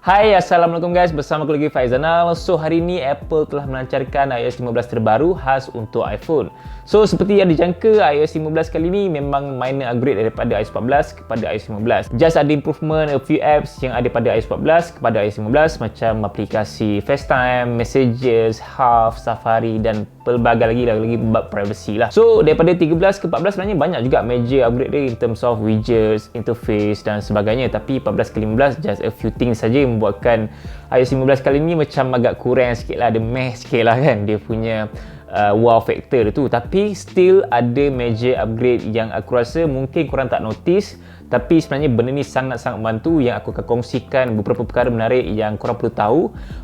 Hai, Assalamualaikum guys, bersama aku lagi Faizanal. So, hari ini Apple telah melancarkan iOS 15 terbaru khas untuk iPhone. So, seperti yang dijangka, iOS 15 kali ini memang minor upgrade daripada iOS 14 kepada iOS 15. Just ada improvement a few apps yang ada pada iOS 14 kepada iOS 15 macam aplikasi FaceTime, Messages, Half, Safari dan pelbagai lagi bab privacy lah. So, daripada 13 ke 14 sebenarnya banyak juga major upgrade dia in terms of widgets, interface dan sebagainya. Tapi 14 ke 15 just a few things saja membuatkan iOS 15 kali ni macam agak kurang sikit lah, ada meh sikit lah kan dia punya wow factor tu. Tapi still ada major upgrade yang aku rasa mungkin korang tak notice, tapi sebenarnya benda ni sangat-sangat membantu, yang aku akan kongsikan beberapa perkara menarik yang korang perlu tahu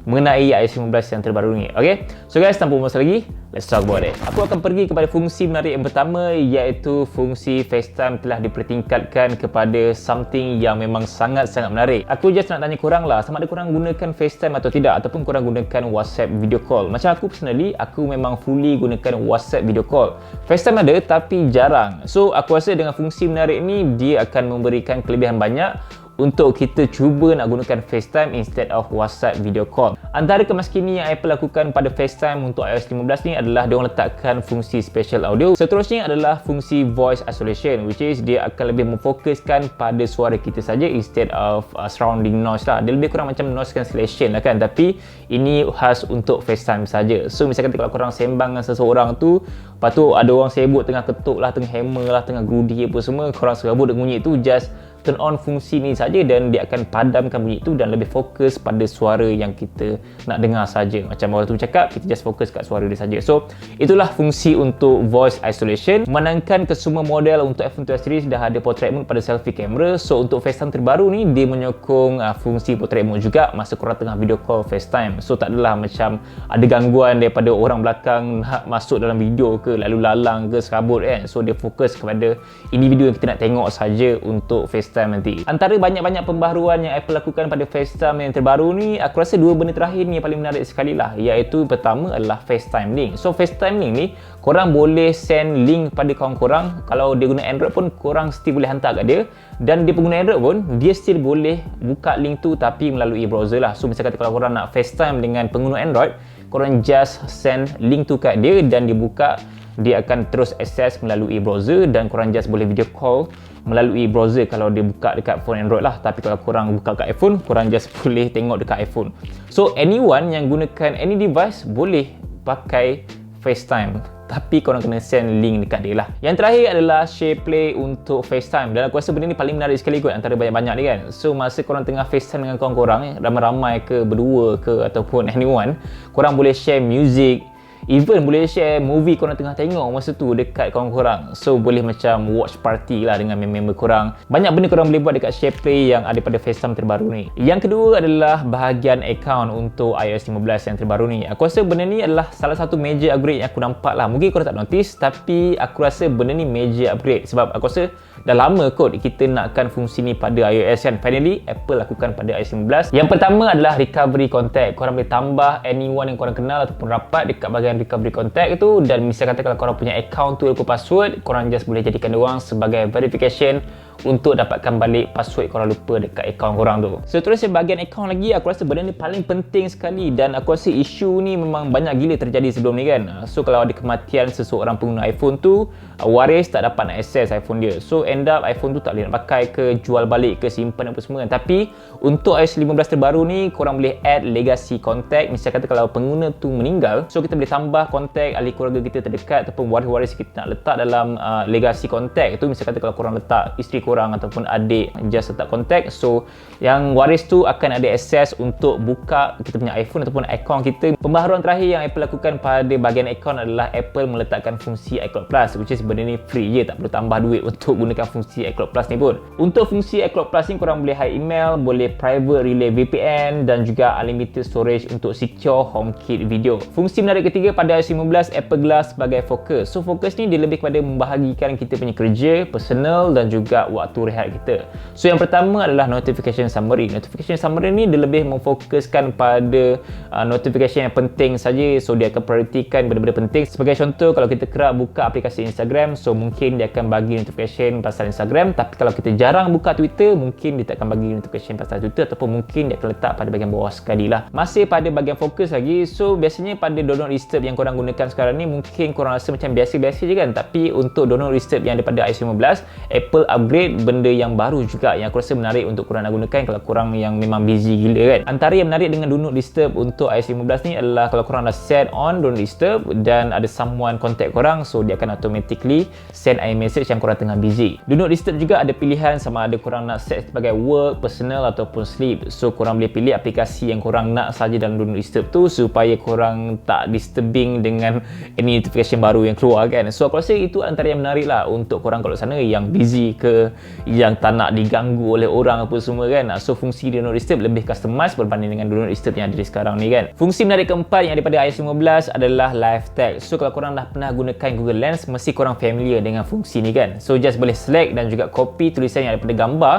mengenai iOS 15 yang terbaru ni. Okay, so guys, tanpa masa lagi, let's talk about it. Aku akan pergi kepada fungsi menarik yang pertama, iaitu fungsi FaceTime telah dipertingkatkan kepada something yang memang sangat-sangat menarik. Aku just nak tanya korang lah, sama ada korang gunakan FaceTime atau tidak, ataupun korang gunakan WhatsApp video call. Macam aku personally, aku memang fully gunakan WhatsApp video call. FaceTime ada tapi jarang. So aku rasa dengan fungsi menarik ni, dia akan memberikan kelebihan banyak untuk kita cuba nak gunakan FaceTime instead of WhatsApp video call. Antara kemaskini yang Apple lakukan pada FaceTime untuk iOS 15 ni adalah dia orang letakkan fungsi special audio. Seterusnya adalah fungsi voice isolation, which is dia akan lebih memfokuskan pada suara kita saja instead of surrounding noise lah. Dia lebih kurang macam noise cancellation lah kan, tapi ini khas untuk FaceTime saja. So misalkan kalau korang sembang dengan seseorang tu, lepas tu ada orang sibuk tengah ketuk lah, tengah hammer lah, tengah grudi apa semua, korang serabut dengan bunyi tu, just turn on fungsi ni saja dan dia akan padamkan bunyi itu dan lebih fokus pada suara yang kita nak dengar saja. Macam orang tu cakap, kita just fokus kat suara dia saja. So itulah fungsi untuk voice isolation. Menangkan ke semua model untuk iPhone 12 series dah ada portrait mode pada selfie camera. So untuk FaceTime terbaru ni, dia menyokong fungsi portrait mode juga masa korang tengah video call FaceTime. So tak adalah macam ada gangguan daripada orang belakang nak masuk dalam video ke, lalu lalang ke, serabut kan. So dia fokus kepada individu yang kita nak tengok saja untuk FaceTime nanti. Antara banyak-banyak pembaharuan yang Apple lakukan pada FaceTime yang terbaru ni, aku rasa dua benda terakhir ni yang paling menarik sekali lah, iaitu pertama adalah FaceTime Link. So FaceTime Link ni, korang boleh send link pada kawan korang. Kalau dia guna Android pun, korang still boleh hantar kat dia, dan dia pengguna Android pun, dia still boleh buka link tu tapi melalui browser lah. So misalkan kalau korang nak FaceTime dengan pengguna Android, korang just send link tu kat dia dan dia buka, dia akan terus access melalui browser dan korang just boleh video call melalui browser kalau dia buka dekat phone Android lah. Tapi kalau korang buka kat iPhone, korang just boleh tengok dekat iPhone. So anyone yang gunakan any device boleh pakai FaceTime, tapi korang kena send link dekat dia lah. Yang terakhir adalah SharePlay untuk FaceTime, dan aku rasa benda ni paling menarik sekali kot antara banyak-banyak ni kan. So masa korang tengah FaceTime dengan kawan korang, ramai-ramai ke, berdua ke, ataupun anyone, korang boleh share music, even boleh share movie korang tengah tengok masa tu dekat kawan korang. So boleh macam watch party lah dengan member korang. Banyak benda korang boleh buat dekat SharePlay yang ada pada FaceTime terbaru ni. Yang kedua adalah bahagian account untuk iOS 15 yang terbaru ni. Aku rasa benda ni adalah salah satu major upgrade yang aku nampak lah. Mungkin korang tak notice, tapi aku rasa benda ni major upgrade sebab aku rasa dah lama kot kita nakkan fungsi ni pada iOS kan. Finally Apple lakukan pada iOS 15. Yang pertama adalah recovery contact. Korang boleh tambah anyone yang korang kenal ataupun rapat dekat bahagian recovery contact tu, dan misalkan kalau korang punya account tu lupa password, korang just boleh jadikan diorang sebagai verification untuk dapatkan balik password korang lupa dekat account korang tu. Seterusnya bahagian account lagi, aku rasa benda ni paling penting sekali, dan aku rasa isu ni memang banyak gila terjadi sebelum ni kan. So kalau ada kematian seseorang pengguna iPhone tu, waris tak dapat nak access iPhone dia. So end up iPhone tu tak boleh nak pakai ke, jual balik ke, simpan apa semua kan. Tapi untuk iOS 15 terbaru ni, korang boleh add legacy contact. Misalkan kalau pengguna tu meninggal, so kita boleh tambah kontak ahli keluarga kita terdekat ataupun waris-waris kita nak letak dalam legacy contact tu. Misalkan kalau korang letak isteri korang ataupun adik, just letak kontak, so yang waris tu akan ada access untuk buka kita punya iPhone ataupun account kita. Pembaharuan terakhir yang Apple lakukan pada bahagian account adalah Apple meletakkan fungsi iCloud Plus, which is benda ni free je, tak perlu tambah duit untuk gunakan fungsi iCloud Plus ni pun. Untuk fungsi iCloud Plus ni, korang boleh hide email, boleh private relay VPN, dan juga unlimited storage untuk secure HomeKit video. Fungsi menarik ketiga pada iOS 15, Apple Glass sebagai fokus. So fokus ni dia lebih kepada membahagikan kita punya kerja, personal dan juga waktu rehat kita. So yang pertama adalah notification summary. Notification summary ni dia lebih memfokuskan pada notification yang penting saja. So dia akan prioritikan benda-benda penting. Sebagai contoh, kalau kita kerap buka aplikasi Instagram, so mungkin dia akan bagi notification pasal Instagram. Tapi kalau kita jarang buka Twitter, mungkin dia tak akan bagi notification pasal Twitter, ataupun mungkin dia akan letak pada bahagian bawah sekali lah. Masih pada bahagian fokus lagi, so biasanya pada do not disturb yang korang gunakan sekarang ni, mungkin korang rasa macam biasa-biasa je kan. Tapi untuk do not disturb yang daripada iOS 15, Apple upgrade benda yang baru juga yang aku rasa menarik untuk korang nak gunakan kalau korang yang memang busy gila kan. Antara yang menarik dengan do not disturb untuk iOS 15 ni adalah kalau korang dah set on do not disturb dan ada someone contact korang, so dia akan automatically send iMessage yang korang tengah busy. Do not disturb juga ada pilihan sama ada korang nak set sebagai work, personal ataupun sleep. So korang boleh pilih aplikasi yang korang nak saja dalam do not disturb tu supaya korang tak disturbing dengan any notification baru yang keluar kan. So aku rasa itu antara yang menarik lah untuk korang kat sana yang busy ke, yang tak nak diganggu oleh orang apa semua kan. So fungsi do not disturb lebih customize berbanding dengan do not disturb yang ada di sekarang ni kan. Fungsi menarik keempat yang daripada iOS 15 adalah live text. So kalau korang dah pernah gunakan Google Lens, mesti korang familiar dengan fungsi ni kan. So just boleh select dan juga copy tulisan yang daripada gambar.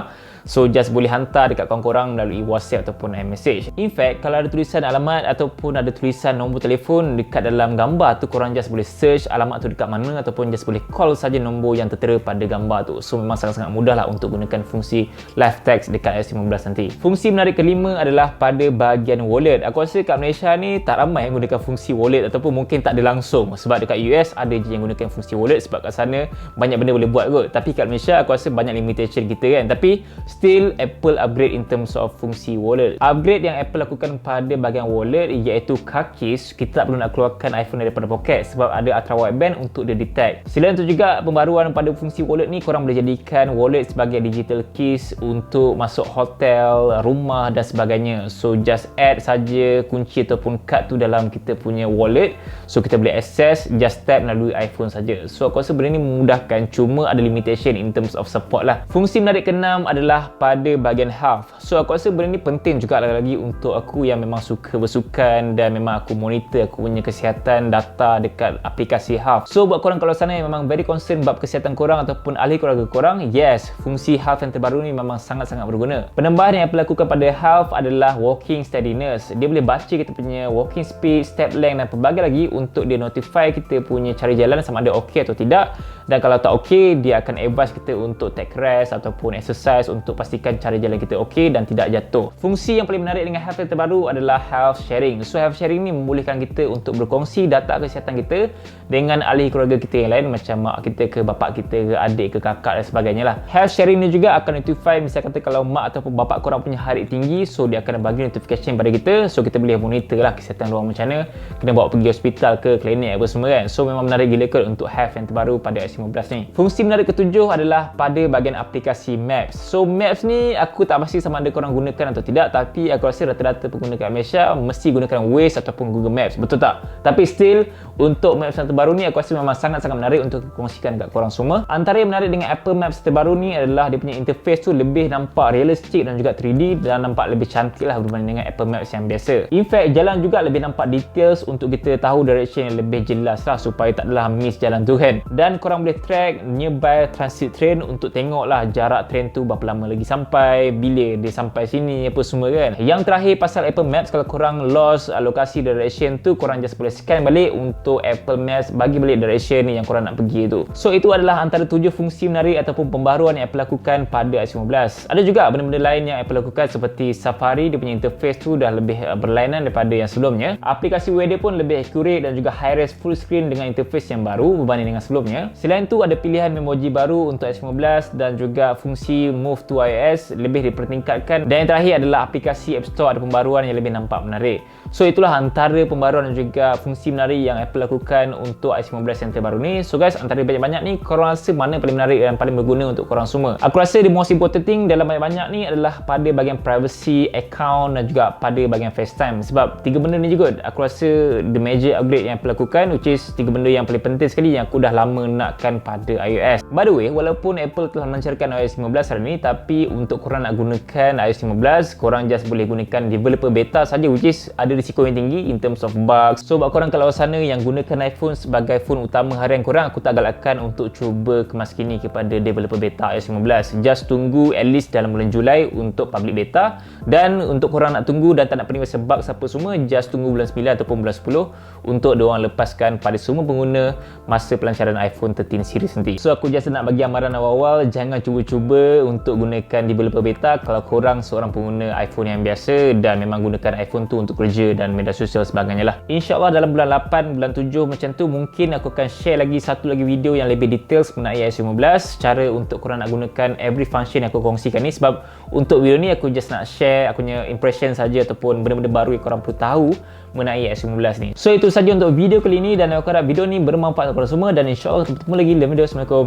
So just boleh hantar dekat kawan korang melalui WhatsApp ataupun iMessage. In fact, kalau ada tulisan alamat ataupun ada tulisan nombor telefon dekat dalam gambar tu, korang just boleh search alamat tu dekat mana ataupun just boleh call saja nombor yang tertera pada gambar tu. So memang sangat-sangat mudah lah untuk gunakan fungsi live text dekat iOS 15 nanti. Fungsi menarik kelima adalah pada bahagian wallet. Aku rasa kat Malaysia ni tak ramai yang gunakan fungsi wallet ataupun mungkin tak ada langsung, sebab dekat US ada je yang gunakan fungsi wallet sebab kat sana banyak benda boleh buat kot. Tapi kat Malaysia aku rasa banyak limitation kita kan. Tapi still Apple upgrade in terms of fungsi wallet. Upgrade yang Apple lakukan pada bahagian wallet iaitu car keys. Kita tak perlu nak keluarkan iPhone daripada poket sebab ada ultra wideband untuk dia detect. Selain itu juga pembaruan pada fungsi wallet ni, korang boleh jadikan wallet sebagai digital keys untuk masuk hotel, rumah dan sebagainya. So just add saja kunci ataupun kad tu dalam kita punya wallet. So kita boleh access, just tap melalui iPhone saja. So aku rasa benda ni memudahkan, cuma ada limitation in terms of support lah. Fungsi menarik keenam adalah pada bahagian health. So aku rasa benda ni penting juga lagi untuk aku yang memang suka bersukan dan memang aku monitor aku punya kesihatan data dekat aplikasi health. So buat korang kalau sana yang memang very concern bab kesihatan korang ataupun ahli keluarga korang, yes, fungsi health yang terbaru ni memang sangat-sangat berguna. Penambahan yang Apple lakukan pada health adalah walking steadiness. Dia boleh baca kita punya walking speed, step length dan pelbagai lagi untuk dia notify kita punya cara jalan sama ada okey atau tidak. Dan kalau tak okey, dia akan advise kita untuk take rest ataupun exercise untuk pastikan cara jalan kita okey dan tidak jatuh. Fungsi yang paling menarik dengan health yang terbaru adalah health sharing. So health sharing ni membolehkan kita untuk berkongsi data kesihatan kita dengan ahli keluarga kita yang lain, macam mak kita ke, bapak kita ke, adik ke, kakak dan sebagainya lah. Health sharing ni juga akan notify, misal kata kalau mak ataupun bapak korang punya heart tinggi, so dia akan bagi notification pada kita, so kita boleh monitor lah kesihatan luar macam mana, kena bawa pergi hospital ke, klinik apa semua kan. So memang menarik gila kot untuk health yang terbaru pada iOS 15 ni. Fungsi menarik ketujuh adalah pada bahagian aplikasi Maps. So Maps ni aku tak pasti sama ada korang gunakan atau tidak, tapi aku rasa rata-rata pengguna kat Malaysia mesti gunakan Waze ataupun Google Maps, betul tak? Tapi still untuk Maps yang terbaru ni aku rasa memang sangat-sangat menarik untuk kongsikan kat korang semua. Antara yang menarik dengan Apple Maps terbaru ni adalah dia punya interface tu lebih nampak realistik dan juga 3D dan nampak lebih cantik lah berbanding dengan Apple Maps yang biasa. In fact, jalan juga lebih nampak details untuk kita tahu direction yang lebih jelas lah supaya tak adalah miss jalan tu kan. Dan korang boleh track nearby transit train untuk tengok lah jarak train tu berapa lama lagi sampai, bila dia sampai sini apa semua kan. Yang terakhir pasal Apple Maps, kalau korang lost lokasi direction tu, korang just boleh scan balik untuk Apple Maps bagi balik direction ni yang korang nak pergi tu. So itu adalah antara 7 fungsi menarik ataupun pembaruan yang Apple lakukan pada iOS 15. Ada juga benda-benda lain yang Apple lakukan seperti Safari, dia punya interface tu dah lebih berlainan daripada yang sebelumnya. Aplikasi Weather pun lebih accurate dan juga high-res full screen dengan interface yang baru berbanding dengan sebelumnya. Selain tu ada pilihan memoji baru untuk iOS 15 dan juga fungsi Move to iOS lebih dipertingkatkan. Dan yang terakhir adalah aplikasi App Store ada pembaruan yang lebih nampak menarik. So itulah antara pembaruan dan juga fungsi menarik yang Apple lakukan untuk iOS 15 yang terbaru ni. So guys, antara banyak-banyak ni, korang rasa mana paling menarik dan paling berguna untuk korang semua? Aku rasa the most important thing dalam banyak-banyak ni adalah pada bahagian privacy, account dan juga pada bahagian FaceTime. Sebab 3 benda ni juga aku rasa the major upgrade yang Apple lakukan, which is 3 benda yang paling penting sekali yang aku dah lama nakkan pada iOS. By the way, walaupun Apple telah melancarkan iOS 15 hari ni, tapi untuk korang nak gunakan iOS 15, korang just boleh gunakan developer beta saja, which is ada risiko yang tinggi in terms of bugs. So buat korang kalau sana yang gunakan iPhone sebagai phone utama harian korang, aku tak galakkan untuk cuba kemaskini kepada developer beta iOS 15. Just tunggu at least dalam bulan Julai untuk public beta, dan untuk korang nak tunggu dan tak nak pening pasal bugs apa semua, just tunggu bulan 9 ataupun bulan 10 untuk diorang lepaskan pada semua pengguna masa pelancaran iPhone 13 series nanti. So aku just nak bagi amaran awal-awal, jangan cuba-cuba untuk gunakan developer beta kalau korang seorang pengguna iPhone yang biasa dan memang gunakan iPhone tu untuk kerja dan media sosial sebagainya lah. InsyaAllah dalam bulan 8, bulan 7 macam tu, mungkin aku akan share lagi satu lagi video yang lebih details mengenai iOS 15, cara untuk korang nak gunakan every function yang aku kongsikan ni. Sebab untuk video ni aku just nak share aku punya impression saja ataupun benda-benda baru yang korang perlu tahu mengenai iOS 15 ni. So itu saja untuk video kali ni, dan aku harap video ni bermanfaat kepada korang semua, dan insyaAllah kita bertemu lagi dalam video. Assalamualaikum,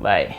bye.